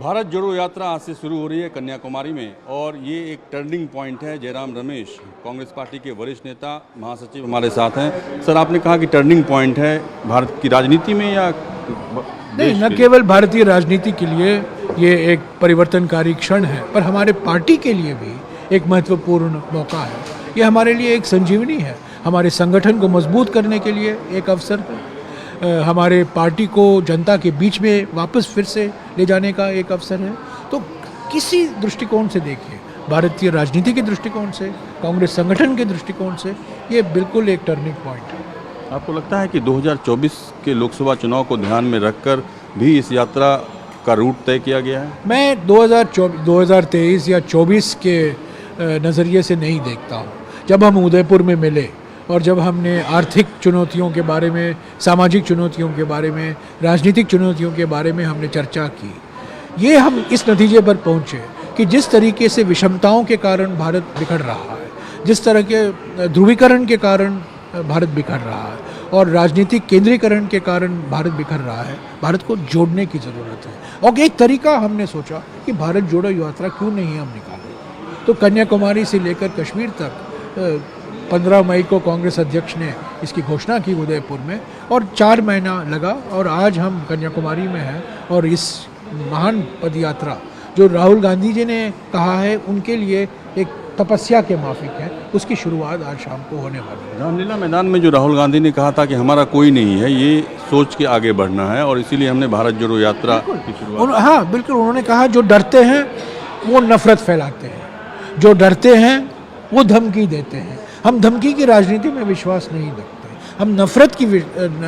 भारत जोड़ो यात्रा आज से शुरू हो रही है कन्याकुमारी में और ये एक टर्निंग पॉइंट है। जयराम रमेश कांग्रेस पार्टी के वरिष्ठ नेता महासचिव हमारे साथ हैं। सर, आपने कहा कि टर्निंग पॉइंट है भारत की राजनीति में या नहीं, न केवल भारतीय राजनीति के लिए ये एक परिवर्तनकारी क्षण है, पर हमारे पार्टी के लिए भी एक महत्वपूर्ण मौका है। ये हमारे लिए एक संजीवनी है, हमारे संगठन को मजबूत करने के लिए एक अवसर है, हमारे पार्टी को जनता के बीच में वापस फिर से ले जाने का एक अवसर है। तो किसी दृष्टिकोण से देखिए, भारतीय राजनीति के दृष्टिकोण से, कांग्रेस संगठन के दृष्टिकोण से, ये बिल्कुल एक टर्निंग पॉइंट है। आपको लगता है कि 2024 के लोकसभा चुनाव को ध्यान में रखकर भी इस यात्रा का रूट तय किया गया है? मैं 2023 या 24 के नज़रिए से नहीं देखता हूँ। जब हम उदयपुर में मिले और जब हमने आर्थिक चुनौतियों के बारे में, सामाजिक चुनौतियों के बारे में, राजनीतिक चुनौतियों के बारे में हमने चर्चा की, ये हम इस नतीजे पर पहुँचे कि जिस तरीके से विषमताओं के कारण भारत बिखर रहा है, जिस तरह के ध्रुवीकरण के कारण भारत बिखर रहा है और राजनीतिक केंद्रीकरण के कारण भारत बिखर रहा है, भारत को जोड़ने की ज़रूरत है। और एक तरीका हमने सोचा कि भारत जोड़ो यात्रा क्यों नहीं हम निकालें। तो कन्याकुमारी से लेकर कश्मीर तक 15 मई को कांग्रेस अध्यक्ष ने इसकी घोषणा की उदयपुर में, और 4 महीना लगा और आज हम कन्याकुमारी में हैं। और इस महान पदयात्रा जो राहुल गांधी जी ने कहा है उनके लिए एक तपस्या के माफिक है, उसकी शुरुआत आज शाम को होने वाली है। रामलीला मैदान में जो राहुल गांधी ने कहा था कि हमारा कोई नहीं है, ये सोच के आगे बढ़ना है और इसीलिए हमने भारत जोड़ो यात्रा की शुरुआत। हाँ बिल्कुल, उन्होंने कहा जो डरते हैं वो नफरत फैलाते हैं, जो डरते हैं वो धमकी देते हैं। हम धमकी की राजनीति में विश्वास नहीं रखते, हम नफरत की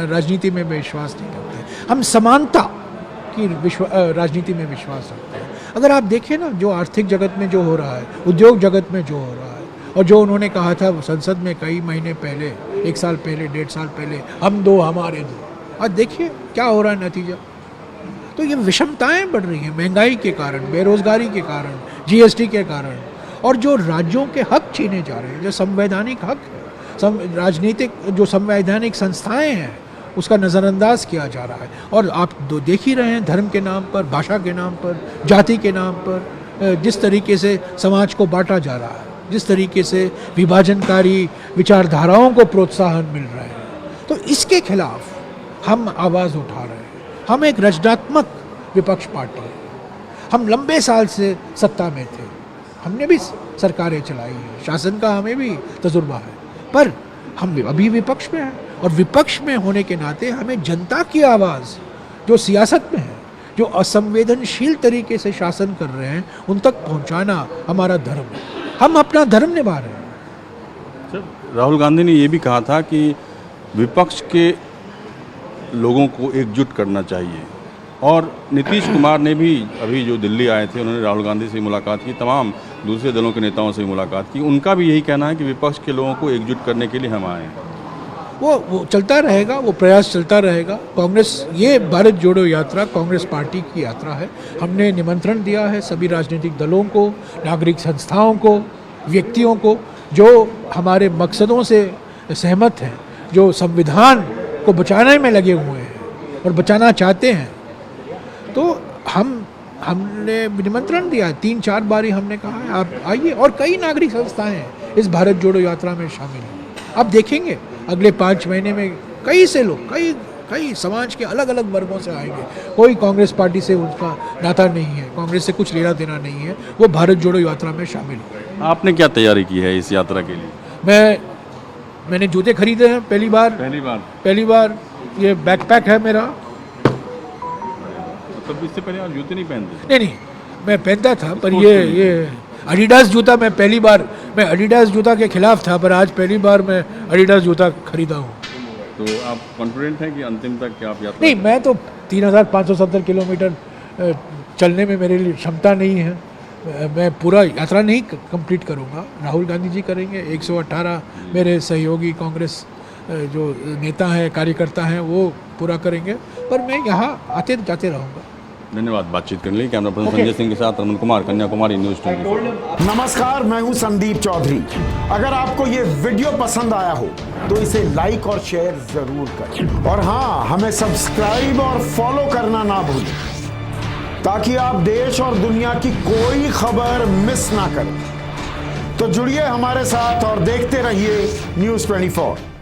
राजनीति में विश्वास नहीं रखते, हम समानता की राजनीति में विश्वास रखते हैं। अगर आप देखें ना, जो आर्थिक जगत में जो हो रहा है, उद्योग जगत में जो हो रहा है, और जो उन्होंने कहा था संसद में कई महीने पहले, 1 साल पहले, 1.5 साल पहले, हम दो हमारे दो, आज देखिए क्या हो रहा है नतीजा। तो ये विषमताएं बढ़ रही हैं महंगाई के कारण, बेरोजगारी के कारण, GST के कारण, और जो राज्यों के हक छीने जा रहे हैं, जो संवैधानिक हक है, राजनीतिक जो संवैधानिक संस्थाएं हैं, उसका नज़रअंदाज किया जा रहा है। और आप देख ही रहे हैं, धर्म के नाम पर, भाषा के नाम पर, जाति के नाम पर जिस तरीके से समाज को बांटा जा रहा है, जिस तरीके से विभाजनकारी विचारधाराओं को प्रोत्साहन मिल रहा है, तो इसके खिलाफ हम आवाज़ उठा रहे हैं। हम एक रचनात्मक विपक्ष पार्टी है, हम लंबे साल से सत्ता में थे, हमने भी सरकारें चलाई हैं, शासन का हमें भी तजुर्बा है, पर हम अभी विपक्ष में हैं। और विपक्ष में होने के नाते हमें जनता की आवाज़ जो सियासत में है, जो असंवेदनशील तरीके से शासन कर रहे हैं, उन तक पहुंचाना हमारा धर्म है। हम अपना धर्म निभा रहे हैं। सर, राहुल गांधी ने ये भी कहा था कि विपक्ष के लोगों को एकजुट करना चाहिए, और नीतीश कुमार ने भी अभी जो दिल्ली आए थे, उन्होंने राहुल गांधी से मुलाकात की, तमाम दूसरे दलों के नेताओं से मुलाकात की। उनका भी यही कहना है कि विपक्ष के लोगों को एकजुट करने के लिए हम आए हैं। वो चलता रहेगा, वो प्रयास चलता रहेगा। कांग्रेस, ये भारत जोड़ो यात्रा कांग्रेस पार्टी की यात्रा है। हमने निमंत्रण दिया है सभी राजनीतिक दलों को, नागरिक संस्थाओं को, व्यक्तियों को जो हमारे मकसदों से सहमत हैं, जो संविधान को बचाने में लगे हुए हैं और बचाना चाहते हैं। तो हमने निमंत्रण दिया, 3-4 बारी हमने कहा है आप आइए, और कई नागरिक संस्थाएं इस भारत जोड़ो यात्रा में शामिल हैं। आप देखेंगे अगले 5 महीने में कई से लोग, कई समाज के अलग अलग वर्गों से आएंगे। कोई कांग्रेस पार्टी से उनका नाता नहीं है, कांग्रेस से कुछ लेना देना नहीं है, वो भारत जोड़ो यात्रा में शामिल है। आपने क्या तैयारी की है इस यात्रा के लिए? मैंने जूते खरीदे हैं पहली बार। ये बैकपैक है मेरा। तब इससे पहले आप जूते नहीं पहनते? नहीं, मैं पहनता था, पर ये एडिडास जूता मैं एडिडास जूता के खिलाफ था, पर आज पहली बार मैं एडिडास जूता खरीदा हूँ। तो आप कॉन्फिडेंट हैं कि अंतिम तक क्या आप यात्रा? नहीं, मैं तो 3570 किलोमीटर चलने में मेरे लिए क्षमता नहीं है। मैं पूरा यात्रा नहीं कंप्लीट करूँगा, राहुल गांधी जी करेंगे, 118 मेरे सहयोगी कांग्रेस जो नेता हैं, कार्यकर्ता हैं, वो पूरा करेंगे, पर मैं यहाँ आते जाते रहूँगा। धन्यवाद बातचीत करने के लिए। कैमरा पर्सन संजय सिंह के साथ रमन कुमार, कन्याकुमारी न्यूज़ 24। नमस्कार, मैं हूं संदीप चौधरी। अगर आपको ये वीडियो पसंद आया हो तो इसे लाइक और शेयर जरूर करें, और हाँ, हमें सब्सक्राइब और फॉलो करना ना भूलें ताकि आप देश और दुनिया की कोई खबर मिस ना करें। तो जुड़िए हमारे साथ और देखते रहिए News 24।